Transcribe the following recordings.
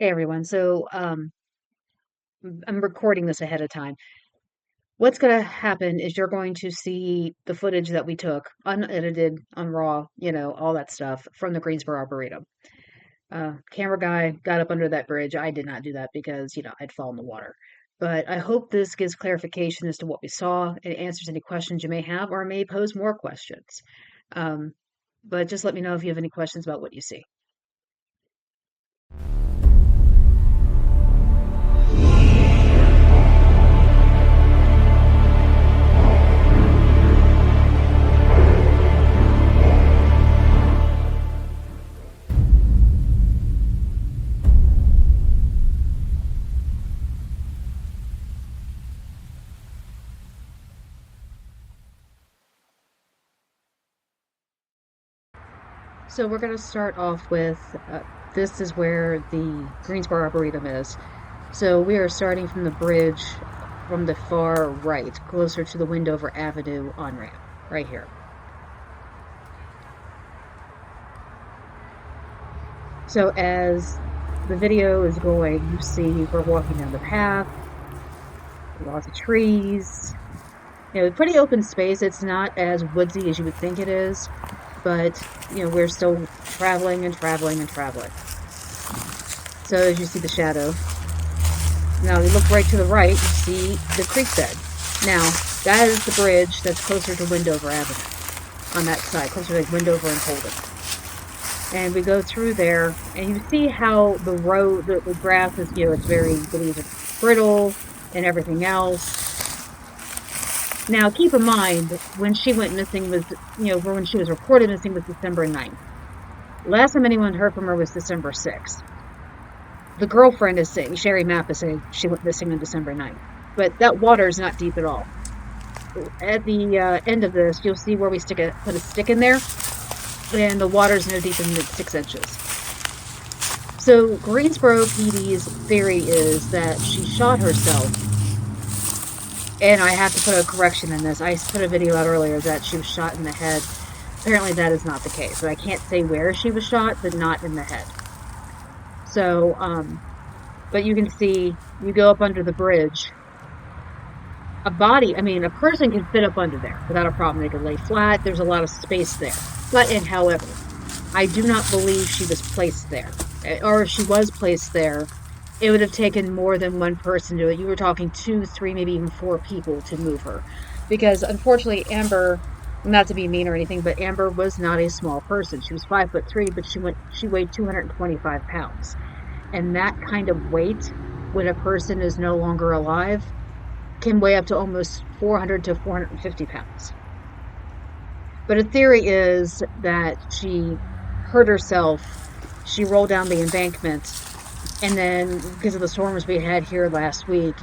Hey everyone. I'm recording this ahead of time. What's going to happen is you're going to see the footage that we took, unedited, on raw, all that stuff from the Greensboro Arboretum. Camera guy got up under that bridge. I did not do that because, I'd fall in the water. But I hope this gives clarification as to what we saw. It answers any questions you may have or may pose more questions. Um, but just let me know if you have any questions about what you see. So we're going to start off with this is where the Greensboro Arboretum is. So we are starting from the bridge from the far right, closer to the Windover Avenue on ramp, right here. So as the video is going, you see we're walking down the path, lots of trees, pretty open space. It's not as woodsy as you would think it is, but we're still traveling and traveling and traveling. So as you see the shadow, now you look right to the right, you see the creek bed. Now that is the bridge that's closer to Windover Avenue on that side, closer to like Windover and Holden. And we go through there, and you see how the road, the grass is, it's very brittle and everything else. Now, keep in mind, when she went missing was, when she was reported missing was December 9th. Last time anyone heard from her was December 6th. The girlfriend is saying, Sherry Mapp is saying she went missing on December 9th. But that water is not deep at all. At the end of this, you'll see where we put a stick in there, and the water is no deeper than 6 inches. So Greensboro PD's theory is that she shot herself. And I have to put a correction in this. I put a video out earlier that she was shot in the head. Apparently that is not the case. But I can't say where she was shot, but not in the head. So, but you can see, you go up under the bridge. A person can fit up under there without a problem. They can lay flat. There's a lot of space there. However, I do not believe she was placed there. Or if she was placed there, it would have taken more than one person to do it. You were talking 2, 3, maybe even 4 people to move her. Because unfortunately, Amber, not to be mean or anything, but Amber was not a small person. She was 5'3", but she weighed 225 pounds. And that kind of weight, when a person is no longer alive, can weigh up to almost 400 to 450 pounds. But a theory is that she hurt herself, she rolled down the embankment, and then, because of the storms we had here last week,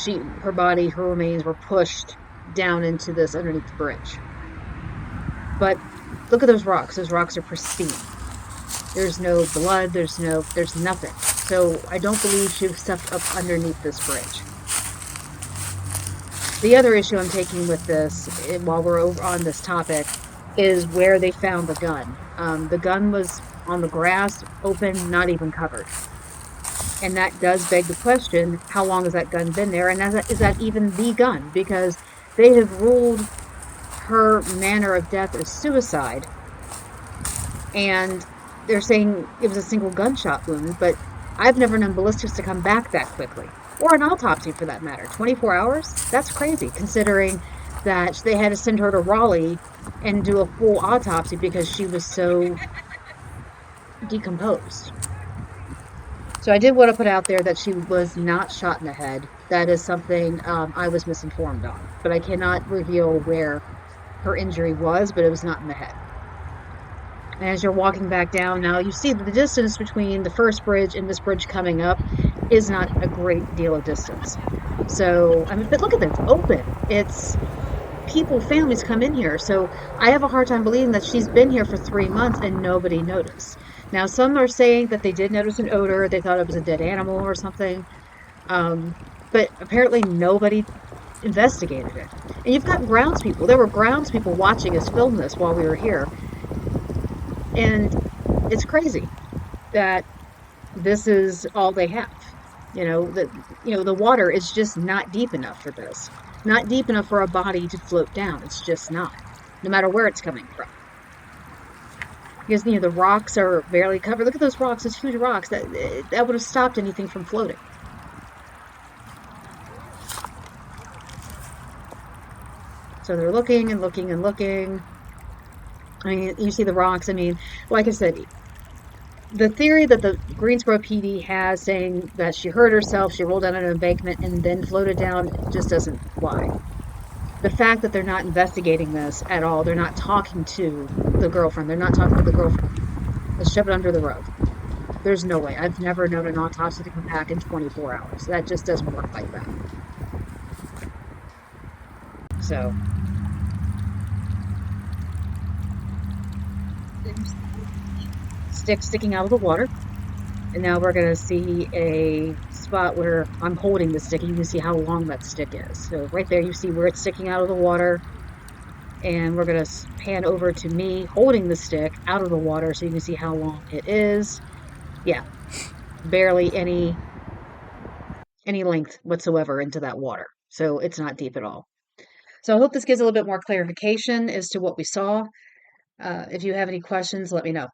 her remains were pushed down into this underneath the bridge. But look at those rocks. Those rocks are pristine. There's no blood. There's nothing. So I don't believe she was stuck up underneath this bridge. The other issue I'm taking with this, while we're over on this topic, is where they found the gun. The gun was on the grass, open, not even covered. And that does beg the question, how long has that gun been there? And is that even the gun? Because they have ruled her manner of death as suicide. And they're saying it was a single gunshot wound, but I've never known ballistics to come back that quickly. Or an autopsy for that matter. 24 hours? That's crazy, considering that they had to send her to Raleigh and do a full autopsy because she was so decomposed. So I did want to put out there that she was not shot in the head. That is something I was misinformed on. But I cannot reveal where her injury was, but it was not in the head. And as you're walking back down now, you see that the distance between the first bridge and this bridge coming up is not a great deal of distance. So, but look at this, it's open. It's families come in here. So I have a hard time believing that she's been here for 3 months and nobody noticed. Now, some are saying that they did notice an odor. They thought it was a dead animal or something. But apparently nobody investigated it. And you've got grounds people. There were grounds people watching us film this while we were here. And it's crazy that This is all they have. The water is just not deep enough for this. Not deep enough for a body to float down. It's just not, no matter where it's coming from. Because the rocks are barely covered. Look at those rocks, those huge rocks. That would have stopped anything from floating. So they're looking and looking and looking. I mean, you see the rocks. I mean, like I said, the theory that the Greensboro PD has saying that she hurt herself, she rolled down an embankment and then floated down just doesn't fly. The fact that they're not investigating this at all, they're not talking to the girlfriend, they're not talking to the girlfriend. Let's shove it under the rug. There's no way. I've never known an autopsy to come back in 24 hours. That just doesn't work like that. So, stick sticking out of the water. And now we're going to see a spot where I'm holding the stick. You can see how long that stick is. So right there, you see where it's sticking out of the water. And we're going to pan over to me holding the stick out of the water so you can see how long it is. Yeah, barely any length whatsoever into that water. So it's not deep at all. So I hope this gives a little bit more clarification as to what we saw. If you have any questions, let me know.